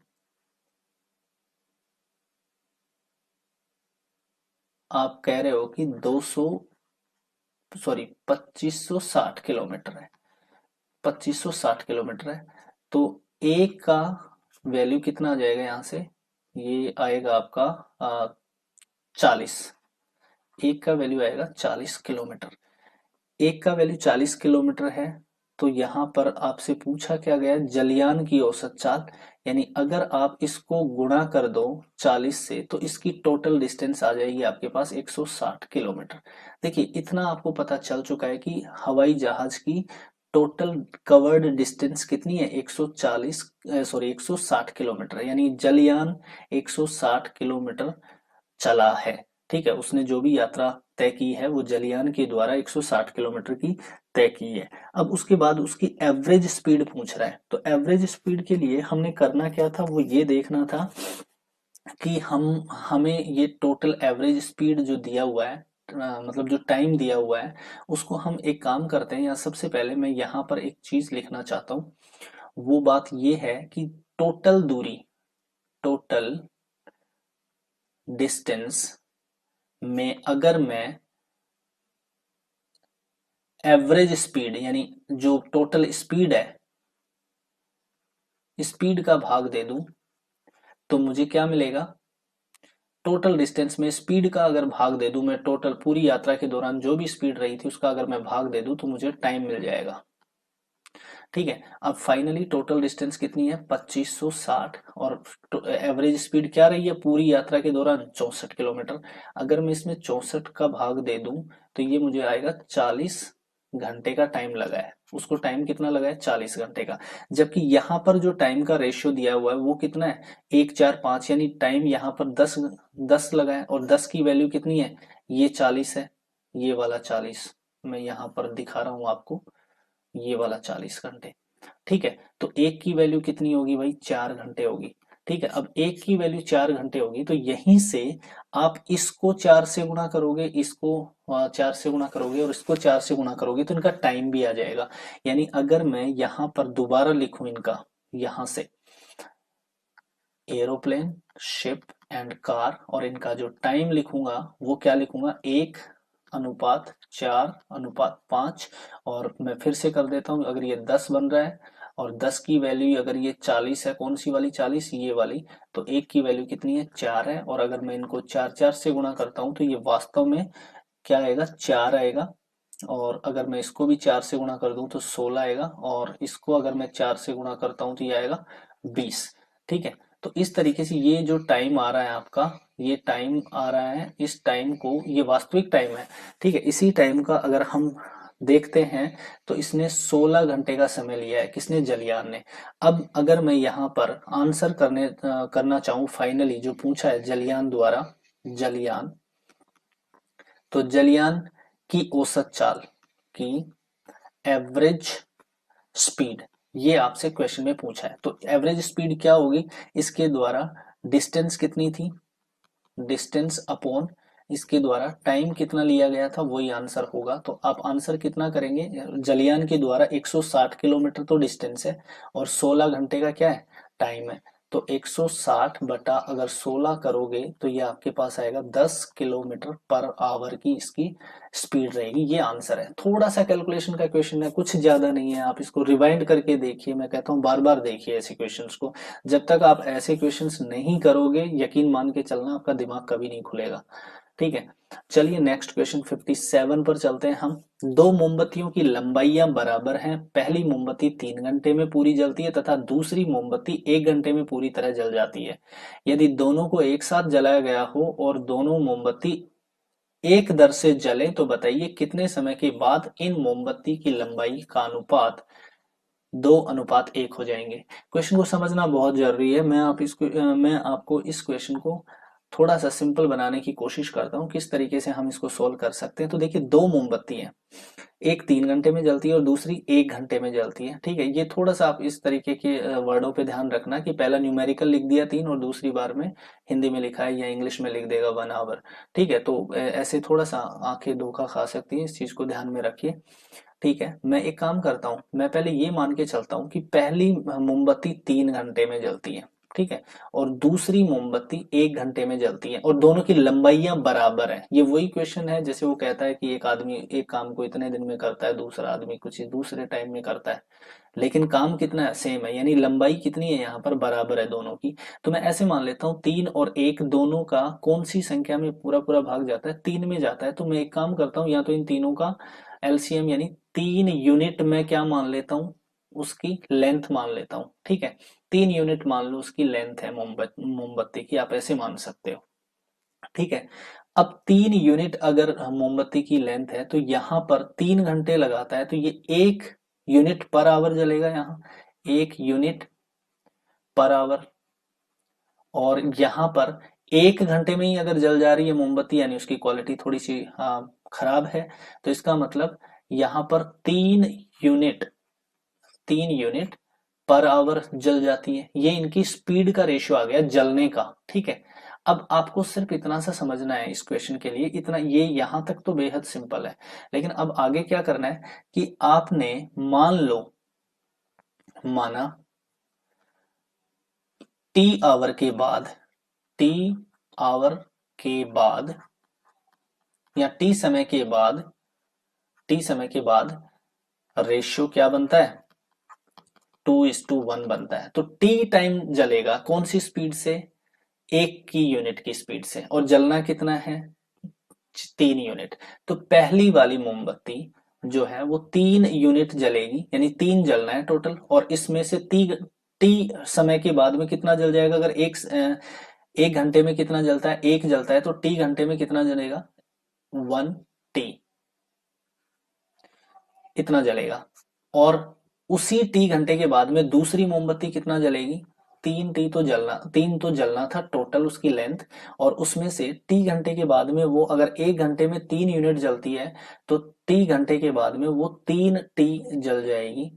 आप कह रहे हो कि 2560 किलोमीटर है। 2560 किलोमीटर है। तो एक का वैल्यू कितना आ जाएगा यहाँ से, ये आएगा आपका 40। एक का वैल्यू आएगा 40 किलोमीटर। एक का वैल्यू 40 किलोमीटर है। तो यहाँ पर आपसे पूछा क्या गया, जलयान की औसत चाल, यानी अगर आप इसको गुणा कर दो 40 से तो इसकी टोटल डिस्टेंस आ जाएगी आपके पास 160 किलोमीटर। देखिए इतना आपको पता चल चुका है कि हवाई जहाज की टोटल कवर्ड डिस्टेंस कितनी है 160 किलोमीटर, यानी जलयान 160 किलोमीटर चला है। ठीक है, उसने जो भी यात्रा तय की है वो जलयान के द्वारा 160 किलोमीटर की तय की है। अब उसके बाद उसकी एवरेज स्पीड पूछ रहा है। तो एवरेज स्पीड के लिए हमने करना क्या था, वो ये देखना था कि हमें ये टोटल एवरेज स्पीड जो दिया हुआ है, मतलब जो टाइम दिया हुआ है, उसको हम एक काम करते हैं। या सबसे पहले मैं यहाँ पर एक चीज लिखना चाहता हूँ। वो बात ये है कि टोटल डिस्टेंस में अगर मैं एवरेज स्पीड यानी जो टोटल स्पीड है, स्पीड का भाग दे दूं तो मुझे क्या मिलेगा? टोटल डिस्टेंस में स्पीड का अगर भाग दे दूं, मैं टोटल पूरी यात्रा के दौरान जो भी स्पीड रही थी उसका अगर मैं भाग दे दूं तो मुझे टाइम मिल जाएगा। ठीक है, अब फाइनली टोटल डिस्टेंस कितनी है? 2560 और एवरेज स्पीड क्या रही है पूरी यात्रा के दौरान? 64 किलोमीटर। अगर मैं इसमें 64 का भाग दे दूं तो ये मुझे आएगा 40 घंटे का टाइम लगा है। उसको टाइम कितना लगा है? 40 घंटे का। जबकि यहाँ पर जो टाइम का रेशियो दिया हुआ है वो कितना है? 1 4 5, यानी टाइम यहाँ पर 10 लगा है और 10 की वैल्यू कितनी है? ये 40 है, ये वाला 40 मैं यहाँ पर दिखा रहा हूँ आपको, ये वाला 40 घंटे। ठीक है, तो एक की वैल्यू कितनी होगी भाई? 4 घंटे होगी। ठीक है, अब एक की वैल्यू 4 घंटे होगी तो यहीं से आप इसको 4 से गुणा करोगे, इसको 4 से गुणा करोगे और इसको 4 से गुणा करोगे तो इनका टाइम भी आ जाएगा। यानी अगर मैं यहाँ पर दोबारा लिखूं इनका, यहां से एरोप्लेन, शिप एंड कार, और इनका जो टाइम लिखूंगा वो क्या लिखूंगा? 1:4:5। और मैं फिर से कर देता हूँ, अगर ये 10 बन रहा है और 10 की वैल्यू अगर ये 40 है, कौन सी वाली 40? ये वाली। तो एक की वैल्यू कितनी है? 4 है, और अगर मैं इनको 4 4 से गुणा करता हूँ तो ये वास्तव में क्या आएगा? 4 आएगा। और अगर मैं इसको भी 4 से गुणा कर दूं तो 16 आएगा, और इसको अगर मैं 4 से गुणा करता हूं तो ये आएगा 20। ठीक है, तो इस तरीके से ये जो टाइम आ रहा है आपका, ये टाइम आ रहा है, इस टाइम को, ये वास्तविक टाइम है। ठीक है, इसी टाइम का अगर हम देखते हैं तो इसने 16 घंटे का समय लिया है। किसने? जलयान ने। अब अगर मैं यहाँ पर आंसर करना चाहूँ फाइनली जो पूछा है जलयान द्वारा, जलयान, तो जलयान की औसत चाल की एवरेज स्पीड, ये आपसे क्वेश्चन में पूछा है। तो एवरेज स्पीड क्या होगी? इसके द्वारा डिस्टेंस कितनी थी, डिस्टेंस अपॉन इसके द्वारा टाइम कितना लिया गया था, वही आंसर होगा। तो आप आंसर कितना करेंगे? जलयान के द्वारा 160 किलोमीटर तो डिस्टेंस है और 16 घंटे का क्या है? टाइम है। तो 160 बटा अगर 16 करोगे तो ये आपके पास आएगा 10 किलोमीटर पर आवर की इसकी स्पीड रहेगी। ये आंसर है। थोड़ा सा कैलकुलेशन का क्वेश्चन है, कुछ ज्यादा नहीं है। आप इसको रिवाइंड करके देखिए, मैं कहता हूँ बार बार देखिए ऐसे क्वेश्चंस को। जब तक आप ऐसे क्वेश्चंस नहीं करोगे, यकीन मान के चलना, आपका दिमाग कभी नहीं खुलेगा। ठीक है, चलिए नेक्स्ट क्वेश्चन 57 पर चलते हैं हम। दो मोमबत्तियों की लंबाइयां बराबर हैं। पहली मोमबत्ती 3 घंटे में पूरी जलती है तथा दूसरी मोमबत्ती 1 घंटे में पूरी तरह जल जाती है। यदि दोनों को एक साथ जलाया गया हो और दोनों मोमबत्ती एक दर से जले तो बताइए कितने समय के बाद इन मोमबत्ती की लंबाई का अनुपात 2:1 हो जाएंगे। क्वेश्चन को समझना बहुत जरूरी है। मैं आपको इस क्वेश्चन को थोड़ा सा सिंपल बनाने की कोशिश करता हूँ, किस तरीके से हम इसको सोल्व कर सकते हैं। तो देखिए, दो मोमबत्ती हैं, एक 3 घंटे में जलती है और दूसरी 1 घंटे में जलती है। ठीक है, ये थोड़ा सा आप इस तरीके के वर्डों पे ध्यान रखना कि पहला न्यूमेरिकल लिख दिया 3 और दूसरी बार में हिंदी में लिखा है या इंग्लिश में लिख देगा 1 आवर। ठीक है, तो ऐसे थोड़ा सा आंखें धोखा खा सकती हैं, इस चीज को ध्यान में रखिए। ठीक है, मैं एक काम करता हूँ, मैं पहले ये मान के चलता हूँ कि पहली मोमबत्ती 3 घंटे में जलती है। ठीक है, और दूसरी मोमबत्ती 1 घंटे में जलती है और दोनों की लंबाइयां बराबर है। ये वही क्वेश्चन है जैसे वो कहता है कि एक आदमी एक काम को इतने दिन में करता है, दूसरा आदमी कुछ दूसरे टाइम में करता है, लेकिन काम कितना है? सेम है, यानी लंबाई कितनी है यहाँ पर? बराबर है दोनों की। तो मैं ऐसे मान लेता हूँ 3 और 1 दोनों का कौन सी संख्या में पूरा पूरा भाग जाता है? 3 में जाता है। तो मैं एक काम करता हूँ, या तो इन तीनों का एलसीएम यानी 3 यूनिट में क्या मान लेता हूँ? उसकी लेंथ मान लेता हूँ। ठीक है, 3 यूनिट मान लो उसकी लेंथ है मोमबत्ती की, आप ऐसे मान सकते हो। ठीक है, अब 3 यूनिट अगर मोमबत्ती की लेंथ है तो यहाँ पर 3 घंटे लगाता है तो ये 1 यूनिट पर आवर जलेगा। यहाँ 1 यूनिट पर आवर, और यहाँ पर 1 घंटे में ही अगर जल जा रही है मोमबत्ती, यानी उसकी क्वालिटी थोड़ी सी खराब है। तो इसका मतलब यहाँ पर 3 यूनिट, 3 यूनिट पर आवर जल जाती है। ये इनकी स्पीड का रेशियो आ गया जलने का। ठीक है, अब आपको सिर्फ इतना सा समझना है इस क्वेश्चन के लिए, इतना, ये यहां तक तो बेहद सिंपल है। लेकिन अब आगे क्या करना है कि आपने मान लो, माना टी आवर के बाद, टी आवर के बाद या टी समय के बाद, टी समय के बाद रेशियो क्या बनता है, 2:1 बनता है। तो टी टाइम जलेगा कौन सी स्पीड से, 1 की यूनिट की स्पीड से, और जलना कितना है, 3 यूनिट। तो पहली वाली मोमबत्ती जो है वो 3 यूनिट जलेगी, यानी 3 जलना है टोटल, और इसमें से टी समय के बाद में कितना जल जाएगा, अगर एक घंटे में कितना जलता है, 1 जलता है, तो टी घंटे में कितना जलेगा, 1 टी, इतना जलेगा। और उसी टी घंटे के बाद में दूसरी मोमबत्ती कितना जलेगी, 3 तो जलना था टोटल उसकी लेंथ, और उसमें से टी घंटे के बाद में वो अगर 1 घंटे में 3 यूनिट जलती है, तो टी घंटे के बाद में वो 3 टी जल जाएगी।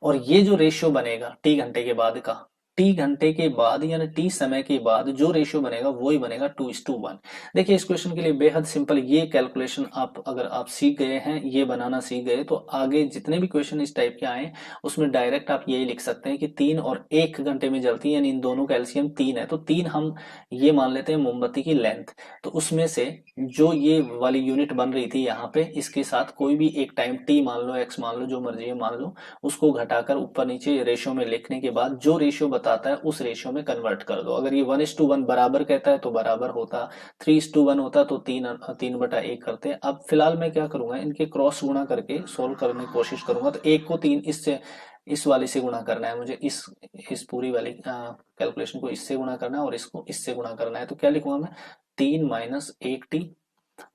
और ये जो रेशियो बनेगा टी घंटे के बाद का, टी घंटे के बाद यानी टी समय के बाद जो रेशियो बनेगा वो ही बनेगा 2:1। देखिए इस क्वेश्चन के लिए बेहद सिंपल ये कैलकुलेशन, आप अगर आप सीख गए हैं, ये बनाना सीख गए, तो आगे जितने भी क्वेश्चन इस टाइप के आए उसमें डायरेक्ट आप यही लिख सकते हैं कि 3 और 1 घंटे में जलती है, यानी इन दोनों का एलसीएम 3 है, तो 3 हम ये मान लेते हैं मोमबत्ती की लेंथ। तो उसमें से जो ये वाली यूनिट बन रही थी यहाँ पे, इसके साथ कोई भी एक टाइम टी मान लो, एक्स मान लो, जो मर्जी है मान लो, उसको घटाकर ऊपर नीचे रेशियो में लिखने के बाद जो रेशियो बताता है उस रेशियो में कन्वर्ट कर दो। अगर ये 1:1 बराबर कहता है तो बराबर होता, 3:1 होता तो 3/1 करते। अब फिलहाल मैं क्या करूंगा, इनके क्रॉस गुणा करके सोल्व करने की कोशिश करूंगा। तो 1 को 3 इससे, इस वाले से गुणा करना है मुझे, इस पूरी वाली कैलकुलेशन को इससे गुणा करना है और इसको इससे गुणा करना है। तो क्या लिखूंगा मैं, 3 - 1 टी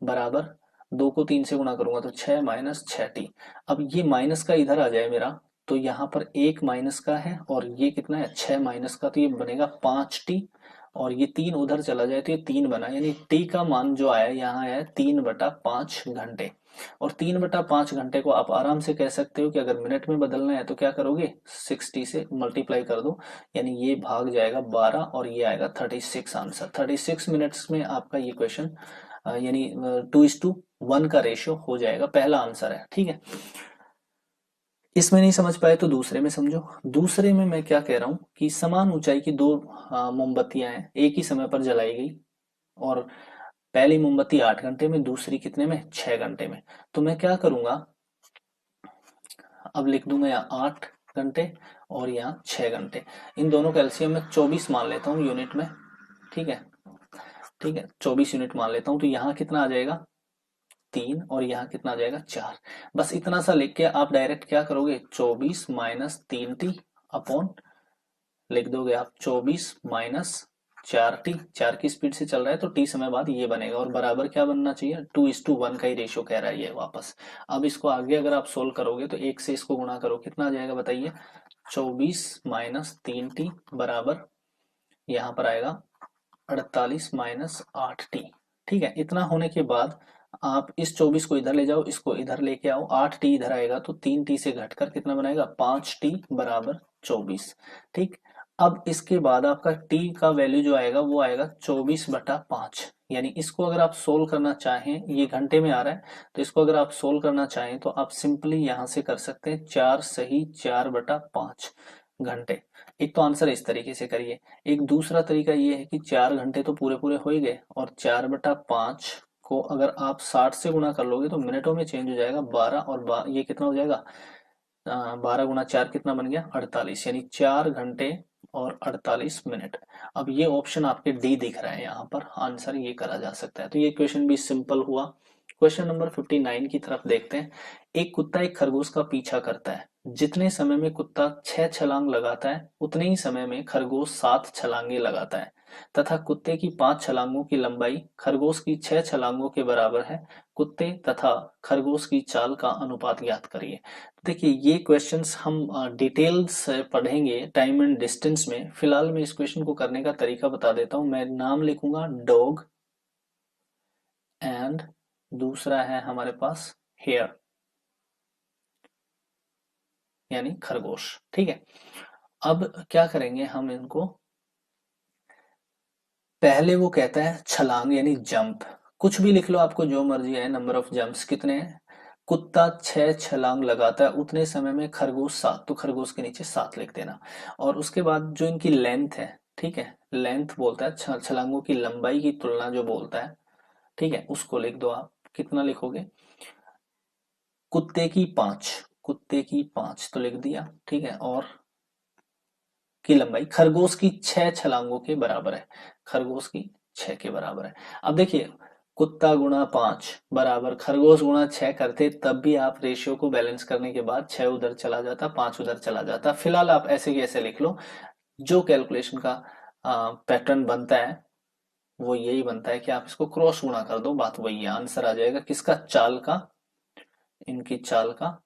बराबर, 2 को 3 से गुणा करूंगा तो 6 - 6 टी। अब ये माइनस का इधर आ जाए मेरा, तो यहाँ पर 1 माइनस का है और ये कितना है, 6 माइनस का, तो ये बनेगा 5 टी, और ये 3 उधर चला जाए तो ये 3 बना, यानी टी का मान जो आया यहाँ आया 3/5 घंटे। और 3/5 घंटे को आप आराम से कह सकते हो कि अगर मिनट में बदलना है तो क्या करोगे, 60 से मल्टीप्लाई कर दो, यानी ये भाग जाएगा 12 और ये आएगा 36 आंसर। 36 मिनट्स में आपका ये क्वेश्चन यानी 2:1 का रेशियो हो जाएगा, पहला आंसर है। ठीक है, इसमें नहीं समझ पाए तो दूसरे में समझो। दूसरे में मैं क्या कह रहा हूं कि समान ऊंचाई की 2 मोमबत्तियां हैं, एक ही समय पर जलाई गई, और पहली मोमबत्ती 8 घंटे में, दूसरी कितने में, 6 घंटे में। तो मैं क्या करूंगा, अब लिख दूंगा यहाँ 8 घंटे और यहाँ 6 घंटे, इन दोनों का एलसीएम में 24 मान लेता हूँ यूनिट में। ठीक है, ठीक है, 24 यूनिट मान लेता हूँ, तो यहाँ कितना आ जाएगा, 3, और यहाँ कितना आ जाएगा, 4। बस इतना सा लिख के आप डायरेक्ट क्या करोगे, 24 - 3 टी अपॉन, लिख दोगे आप 24 - 4 टी, 4 की स्पीड से चल रहा है तो टी समय बाद ये बनेगा, और बराबर क्या बनना चाहिए, 2:1 का ही रेशियो कह रहा है ये वापस। अब इसको आगे अगर आप सोल्व करोगे तो 1 से इसको गुणा करो, कितना आ जाएगा बताइए, 24 - 3 टी बराबर, यहाँ पर आएगा 48 - 8 टी। ठीक है, इतना होने के बाद आप इस 24 को इधर ले जाओ, इसको इधर लेके आओ, 8 टी इधर आएगा तो 3 टी से घटकर कितना बनाएगा, 5 टी बराबर 24। ठीक, अब इसके बाद आपका टी का वैल्यू जो आएगा वो आएगा 24/5, यानी इसको अगर आप सोल्व करना चाहें, ये घंटे में आ रहा है, तो इसको अगर आप सोल्व करना चाहें तो आप सिंपली यहां से कर सकते हैं, 4 सही 4/5 घंटे। एक तो आंसर इस तरीके से करिए। एक दूसरा तरीका ये है कि 4 घंटे तो पूरे पूरे हो ही गए, और 4/5 को अगर आप 60 से गुणा कर लोगे तो मिनटों में चेंज हो जाएगा, 12, और ये कितना हो जाएगा, 12 × 4 कितना बन गया, 48, यानी 4 घंटे और 48 मिनट। अब ये ऑप्शन आपके डी दिख रहा है यहाँ पर, आंसर ये करा जा सकता है। तो ये क्वेश्चन भी सिंपल हुआ। क्वेश्चन नंबर 59 की तरफ देखते हैं। एक कुत्ता एक खरगोश का पीछा करता है, जितने समय में कुत्ता 6 छलांग लगाता है उतने ही समय में खरगोश 7 छलांगे लगाता है, तथा कुत्ते की 5 छलांगों की लंबाई खरगोश की 6 छलांगों के बराबर है। कुत्ते तथा खरगोश की चाल का अनुपात ज्ञात करिए। देखिए ये क्वेश्चंस हम डिटेल्स पढ़ेंगे टाइम एंड डिस्टेंस में। फिलहाल मैं इस क्वेश्चन को करने का तरीका बता देता हूं। मैं नाम लिखूंगा डॉग, एंड दूसरा है हमारे पास हेयर, यानी खरगोश। ठीक है, अब क्या करेंगे हम इनको, पहले वो कहता है छलांग यानी जंप, कुछ भी लिख लो आपको जो मर्जी है, नंबर ऑफ जंप्स कितने हैं। कुत्ता 6 छलांग लगाता है उतने समय में खरगोश 7, तो खरगोश के नीचे 7 लिख देना। और उसके बाद जो इनकी लेंथ है, ठीक है, लेंथ बोलता है छलांगों की लंबाई की तुलना जो बोलता है, ठीक है, उसको लिख दो आप। कितना लिखोगे? कुत्ते की 5, कुत्ते की 5 तो लिख दिया, ठीक है, और की लंबाई खरगोश की 6 छलांगों के बराबर है, खरगोश की 6 के बराबर है। अब देखिए, कुत्ता गुणा 5 बराबर खरगोश गुणा 6 करते, तब भी आप रेशियो को बैलेंस करने के बाद 6 उधर चला जाता, 5 उधर चला जाता। फिलहाल आप ऐसे की ऐसे लिख लो। जो कैलकुलेशन का पैटर्न बनता है वो यही बनता है कि आप इसको क्रॉस गुणा कर दो, बात वही है, आंसर आ जाएगा किसका? चाल का, इनकी चाल का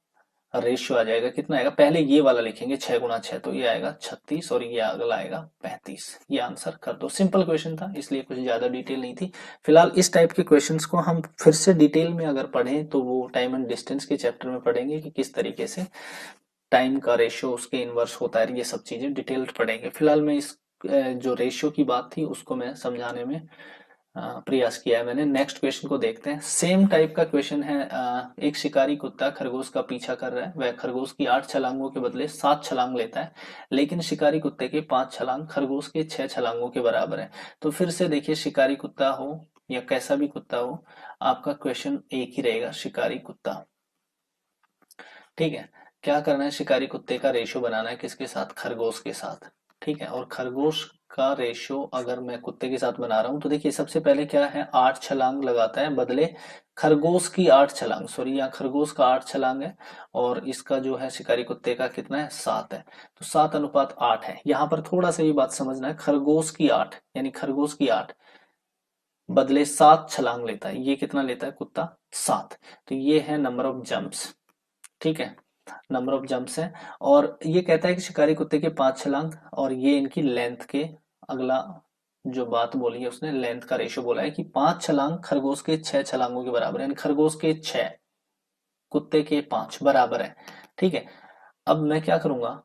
रेशियो आ जाएगा। कितना आएगा? पहले ये वाला लिखेंगे 6 गुणा 6, तो ये आएगा 36 और ये अगला आएगा 35। ये आंसर कर दो। सिंपल क्वेश्चन था, इसलिए कुछ ज्यादा डिटेल नहीं थी। फिलहाल इस टाइप के क्वेश्चंस को हम फिर से डिटेल में अगर पढ़ें तो वो टाइम एंड डिस्टेंस के चैप्टर में पढ़ेंगे कि किस तरीके से टाइम का रेशियो उसके इनवर्स होता है, ये सब चीजें डिटेल्ड पढ़ेंगे। फिलहाल मैं इस जो रेशियो की बात थी उसको मैं समझाने में प्रयास किया है मैंने। नेक्स्ट क्वेश्चन को देखते हैं। सेम टाइप का क्वेश्चन है। एक शिकारी कुत्ता खरगोश का पीछा कर रहा है। वह खरगोश की 8 छलांगों के बदले 7 छलांग लेता है, लेकिन शिकारी कुत्ते के 5 छलांग खरगोश के 6 छलांगों के बराबर है। तो फिर से देखिए, शिकारी कुत्ता हो या कैसा भी कुत्ता हो, आपका क्वेश्चन एक ही रहेगा, शिकारी कुत्ता। ठीक है, क्या करना है? शिकारी कुत्ते का रेशियो बनाना है, किसके साथ? खरगोश के साथ। ठीक है, और खरगोश का रेशियो अगर मैं कुत्ते के साथ बना रहा हूं तो देखिए, सबसे पहले क्या है? 8 छलांग लगाता है, बदले खरगोश की 8 छलांग, सॉरी यहाँ खरगोश का 8 छलांग है, और इसका जो है शिकारी कुत्ते का कितना है? 7 है। तो 7:8 है। यहाँ पर थोड़ा सा ये बात समझना है, खरगोश की 8 यानी खरगोश की 8 बदले 7 छलांग लेता है। ये कितना लेता है कुत्ता? 7। तो ये है नंबर ऑफ जंप्स। ठीक है, नंबर ऑफ जंप्स है। और ये कहता है कि शिकारी कुत्ते के 5 छलांग, और ये इनकी लेंथ के, अगला जो बात बोली है उसने लेंथ का रेशियो बोला है कि 5 छलांग खरगोश के 6 छलांगों के बराबर है, यानी खरगोश के 6 कुत्ते के 5 बराबर है। ठीक है, अब मैं क्या करूंगा?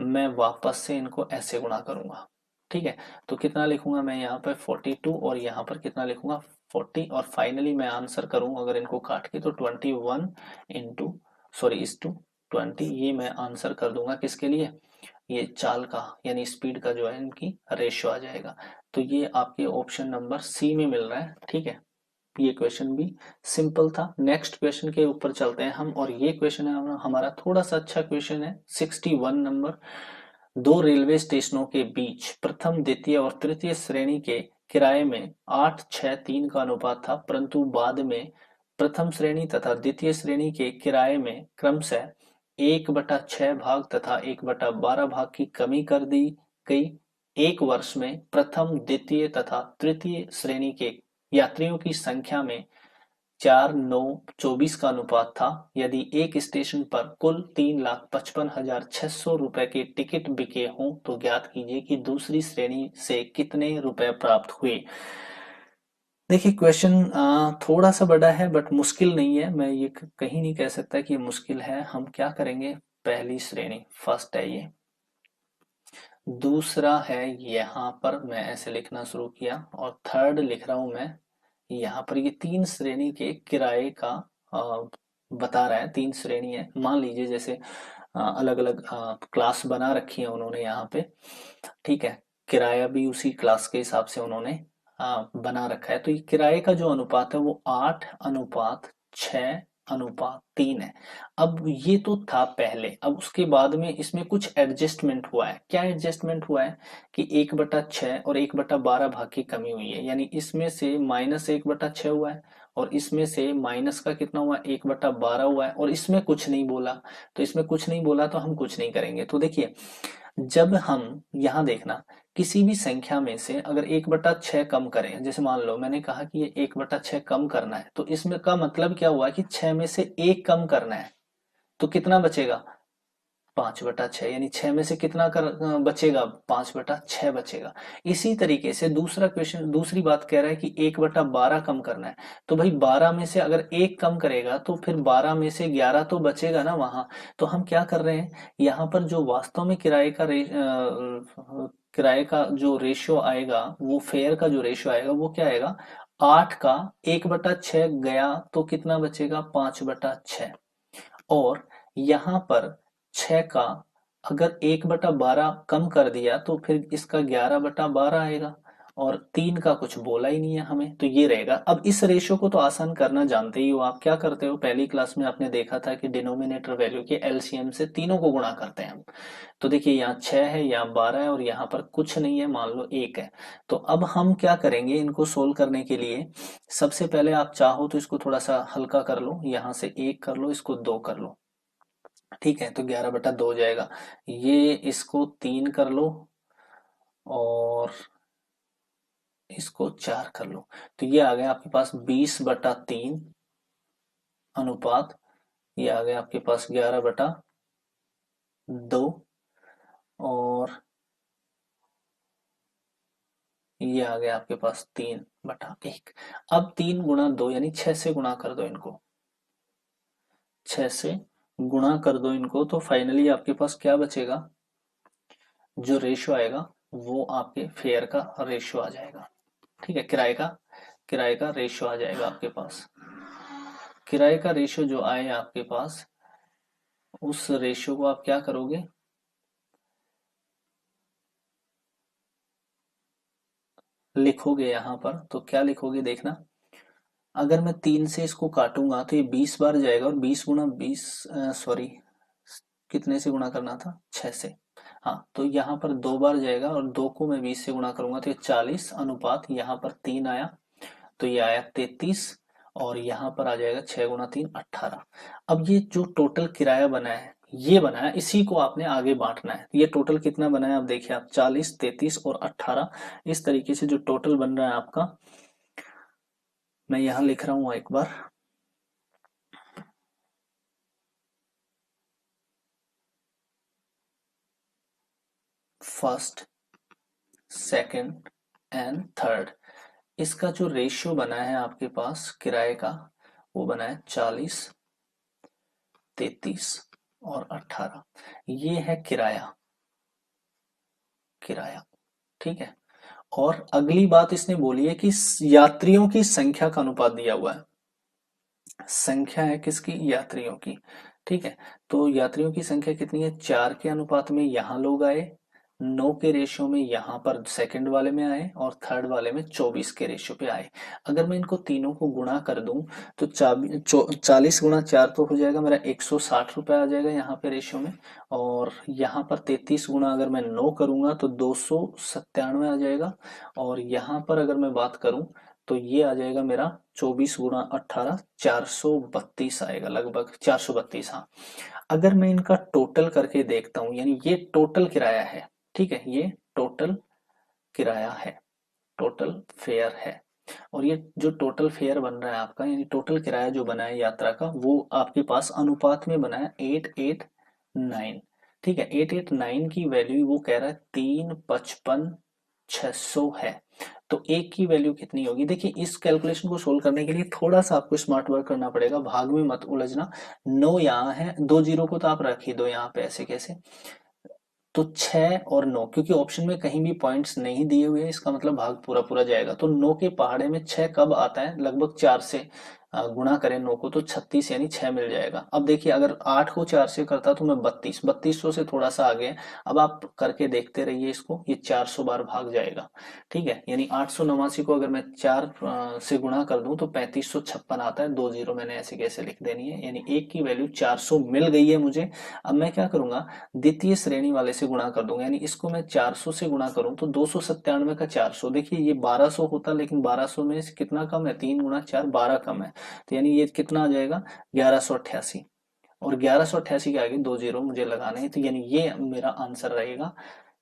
मैं वापस से इनको ऐसे गुणा करूंगा। ठीक है, तो कितना लिखूंगा मैं यहाँ पे? 42, और यहाँ पर कितना लिखूंगा? 40, और फाइनली मैं आंसर करूं अगर इनको काट के तो 21 इंटू, सॉरी इस टू 20, ये मैं आंसर कर दूंगा किसके लिए? ये चाल का यानी स्पीड का जो है इनकी रेशियो आ जाएगा। तो ये आपके ऑप्शन नंबर सी में मिल रहा है। ठीक है, ये क्वेश्चन भी सिंपल था। नेक्स्ट क्वेश्चन के ऊपर चलते हैं हम, और ये क्वेश्चन है हमारा थोड़ा सा अच्छा क्वेश्चन है। 61 नंबर। दो रेलवे स्टेशनों के बीच प्रथम, द्वितीय और तृतीय श्रेणी के किराए में 8:6:3 का अनुपात था, परंतु बाद में प्रथम श्रेणी तथा द्वितीय श्रेणी के किराए में क्रमशः 1/6 भाग तथा 1/12 भाग की कमी कर दी गई। एक वर्ष में प्रथम, द्वितीय तथा तृतीय श्रेणी के यात्रियों की संख्या में 4:9:24 का अनुपात था। यदि एक स्टेशन पर कुल 3,55,600 रुपए के टिकट बिके हों तो ज्ञात कीजिए कि दूसरी श्रेणी से कितने रुपए प्राप्त हुए। देखिए, क्वेश्चन थोड़ा सा बड़ा है बट मुश्किल नहीं है। मैं ये कहीं नहीं कह सकता कि ये मुश्किल है। हम क्या करेंगे? पहली श्रेणी फर्स्ट है ये, दूसरा है यहाँ पर मैं ऐसे लिखना शुरू किया, और थर्ड लिख रहा हूं मैं यहाँ पर। ये 3 श्रेणी के किराए का बता रहा है। 3 श्रेणी है, मान लीजिए जैसे अलग अलग क्लास बना रखी है उन्होंने यहाँ पे। ठीक है, किराया भी उसी क्लास के हिसाब से उन्होंने बना रखा है। तो ये किराए का जो अनुपात है वो 8:6:3 है। अब ये तो था पहले, अब उसके बाद में इसमें कुछ एडजस्टमेंट हुआ है। क्या एडजस्टमेंट हुआ है? कि 1/6 और 1/12 भाग की कमी हुई है, यानी इसमें से -1/6 हुआ है, और इसमें से माइनस का कितना हुआ? 1/12 हुआ है, और इसमें कुछ नहीं बोला। तो इसमें कुछ नहीं बोला तो हम कुछ नहीं करेंगे। तो देखिए, जब हम यहाँ देखना, किसी भी संख्या में से अगर 1/6 कम करें, जैसे मान लो मैंने कहा कि ये 1/6 कम करना है, तो इसमें का मतलब क्या हुआ कि 6 में से 1 कम करना है। तो कितना बचेगा? 5/6, यानी 6 में से कितना बचेगा? 5/6 बचेगा। इसी तरीके से दूसरा क्वेश्चन, दूसरी बात कह रहा है कि 1/12 कम करना है। तो भाई 12 में से अगर 1 कम करेगा तो फिर 12 में से 11 तो बचेगा ना वहां। तो हम क्या कर रहे हैं, यहाँ पर जो वास्तव में किराए का जो रेशियो आएगा, वो फेयर का जो रेशियो आएगा वो क्या आएगा? 8 का 1/6 गया तो कितना बचेगा? 5/6। और यहाँ पर 6 का अगर 1/12 कम कर दिया तो फिर इसका 11/12 आएगा, और 3 का कुछ बोला ही नहीं है हमें, तो ये रहेगा। अब इस रेशियो को तो आसान करना जानते ही हो आप, क्या करते हो, पहली क्लास में आपने देखा था कि डिनोमिनेटर वैल्यू के एलसीएम से तीनों को गुणा करते हैं हम। तो देखिए यहाँ 6 है, यहाँ 12 है, और यहाँ पर कुछ नहीं है, मान लो 1 है। तो अब हम क्या करेंगे इनको सोल्व करने के लिए, सबसे पहले आप चाहो तो इसको थोड़ा सा हल्का कर लो, यहाँ से 1 कर लो, इसको 2 कर लो, ठीक है, तो 11/2 हो जाएगा। ये इसको 3 कर लो, और इसको 4 कर लो, तो ये आ गया आपके पास 20/3 अनुपात, ये आ गया आपके पास 11/2, और ये आ गया आपके पास 3/1। अब 3 × 2 यानी 6 से गुणा कर दो इनको, 6 से गुणा कर दो इनको, तो फाइनली आपके पास क्या बचेगा, जो रेशो आएगा वो आपके फेयर का रेशो आ जाएगा, ठीक है, किराए का रेशो आ जाएगा आपके पास। किराए का रेशो जो आए आपके पास, उस रेशो को आप क्या करोगे, लिखोगे यहाँ पर, तो क्या लिखोगे देखना, अगर मैं 3 से इसको काटूंगा तो ये 20 बार जाएगा, और 20 × 20, सॉरी, कितने से गुणा करना था, 6 से, हाँ, तो यहाँ पर 2 बार जाएगा, और 2 को मैं 20 से गुणा करूंगा तो ये 40 अनुपात, यहाँ पर 3 आया, तो ये आया 33, और यहाँ पर आ जाएगा 6 × 3 18। अब ये जो टोटल किराया बना है, ये बनाया, इसी को आपने आगे बांटना है। ये टोटल कितना बना है, आप देखिए, आप 40, 33 और 18, इस तरीके से जो टोटल बन रहा है आपका, मैं यहाँ लिख रहा हूँ एक बार, फर्स्ट, सेकंड एंड थर्ड, इसका जो रेशियो बना है आपके पास किराए का, वो बना है 40, 33 और 18। ये है किराया, किराया, ठीक है। और अगली बात इसने बोली है कि यात्रियों की संख्या का अनुपात दिया हुआ है, संख्या है किसकी, यात्रियों की, ठीक है। तो यात्रियों की संख्या कितनी है, 4 के अनुपात में यहाँ लोग आए, 9 के रेशियो में यहाँ पर सेकंड वाले में आए, और थर्ड वाले में 24 के रेशियो पे आए। अगर मैं इनको तीनों को गुणा कर दूं तो 40 × 4 तो हो जाएगा मेरा 160 रुपये आ जाएगा यहाँ पे रेशियो में, और यहाँ पर 33 गुना अगर मैं 9 करूंगा तो 297 आ जाएगा, और यहाँ पर अगर मैं बात करूं तो ये आ जाएगा मेरा 24 × 18, 432 आएगा, लगभग 432, हाँ। अगर मैं इनका टोटल करके देखता हूँ, यानी ये टोटल किराया है, ठीक है, ये टोटल किराया है, टोटल फेयर है, और ये जो टोटल फेयर बन रहा है आपका, यानी टोटल किराया जो बना है यात्रा का, वो आपके पास अनुपात में बना है 889, ठीक है, 889 की वैल्यू वो कह रहा है 355,600 है। तो एक की वैल्यू कितनी होगी, देखिए इस कैलकुलेशन को सोल्व करने के लिए थोड़ा सा आपको स्मार्ट वर्क करना पड़ेगा, भाग में मत उलझना। 9 यहाँ है, 2 जीरो को तो आप रख ही दो यहाँ पे, ऐसे कैसे, तो 6 और 9, क्योंकि ऑप्शन में कहीं भी पॉइंट्स नहीं दिए हुए हैं, इसका मतलब भाग पूरा पूरा जाएगा, तो 9 के पहाड़े में 6 कब आता है, लगभग 4 से गुणा करें 9 को तो 36 यानी 6 मिल जाएगा। अब देखिए अगर 8 को 4 से करता तो मैं 3200 से थोड़ा सा आगे है। अब आप करके देखते रहिए इसको, ये 400 बार भाग जाएगा, ठीक है, यानी 889 को अगर मैं 4 से गुणा कर दूं तो 3556 आता है, 2 जीरो मैंने ऐसे कैसे लिख देनी है, यानी एक की वैल्यू 400 मिल गई है मुझे। अब मैं क्या करूंगा, द्वितीय श्रेणी वाले से गुणा कर दूंगा, यानी इसको मैं 400 से गुणा करूं तो 297 का 400, देखिए ये 1200 होता, लेकिन 1200 में से कितना कम है, 3 × 4 12 कम है, तो यानी ये कितना आ जाएगा, 1188, और 1188 के आगे 2 जीरो मुझे लगाने हैं, तो यानी ये मेरा आंसर रहेगा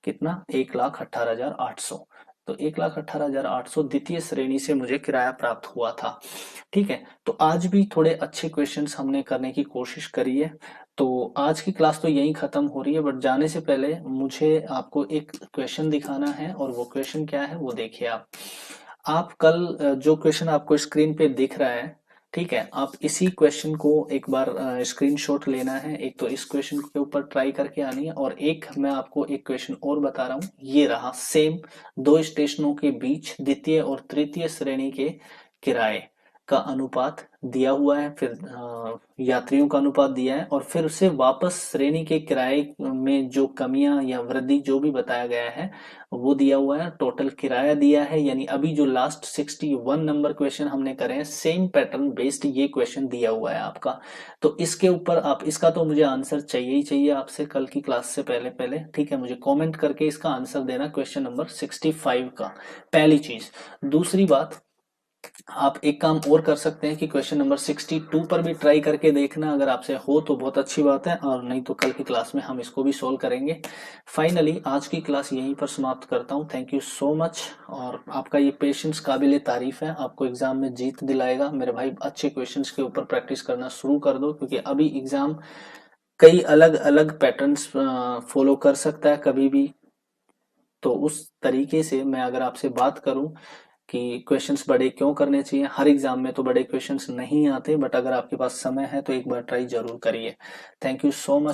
कितना, 1,18,800। तो 1,18,800 द्वितीय श्रेणी से मुझे किराया प्राप्त हुआ था, ठीक है। तो आज भी थोड़े अच्छे क्वेश्चंस हमने करने की कोशिश करी है। तो आज की क्लास तो यहीं खत्म हो रही है, बट जाने से पहले मुझे आपको एक क्वेश्चन दिखाना है, और वो क्वेश्चन क्या है वो देखिए आप कल जो क्वेश्चन आपको स्क्रीन पे दिख रहा है, ठीक है, आप इसी क्वेश्चन को एक बार स्क्रीनशॉट लेना है, एक तो इस क्वेश्चन के ऊपर ट्राई करके आनी है, और एक मैं आपको एक क्वेश्चन और बता रहा हूँ, ये रहा सेम, 2 स्टेशनों के बीच द्वितीय और तृतीय श्रेणी के किराए, का अनुपात दिया हुआ है, फिर यात्रियों का अनुपात दिया है, और फिर उसे वापस श्रेणी के किराए में जो कमियां या वृद्धि जो भी बताया गया है वो दिया हुआ है, टोटल किराया दिया है। यानी अभी जो लास्ट 61 नंबर क्वेश्चन हमने करे हैं, सेम पैटर्न बेस्ड ये क्वेश्चन दिया हुआ है आपका। तो इसके ऊपर आप, इसका तो मुझे आंसर चाहिए ही चाहिए आपसे कल की क्लास से पहले पहले, ठीक है। मुझे कमेंट करके इसका आंसर देना क्वेश्चन नंबर 65 का, पहली चीज। दूसरी बात, आप एक काम और कर सकते हैं कि क्वेश्चन नंबर 62 पर भी ट्राई करके देखना, अगर आपसे हो तो बहुत अच्छी बात है, और नहीं तो कल की क्लास में हम इसको भी सोल्व करेंगे। फाइनली आज की क्लास यहीं पर समाप्त करता हूं। Thank you so much. और आपका ये पेशेंस काबिले तारीफ है, आपको एग्जाम में जीत दिलाएगा मेरे भाई। अच्छे क्वेश्चंस के ऊपर प्रैक्टिस करना शुरू कर दो, क्योंकि अभी एग्जाम कई अलग अलग पैटर्न्स फॉलो कर सकता है कभी भी। तो उस तरीके से मैं अगर आपसे बात करूं कि क्वेश्चंस बड़े क्यों करने चाहिए, हर एग्जाम में तो बड़े क्वेश्चंस नहीं आते, बट अगर आपके पास समय है तो एक बार ट्राई जरूर करिए। Thank you so much.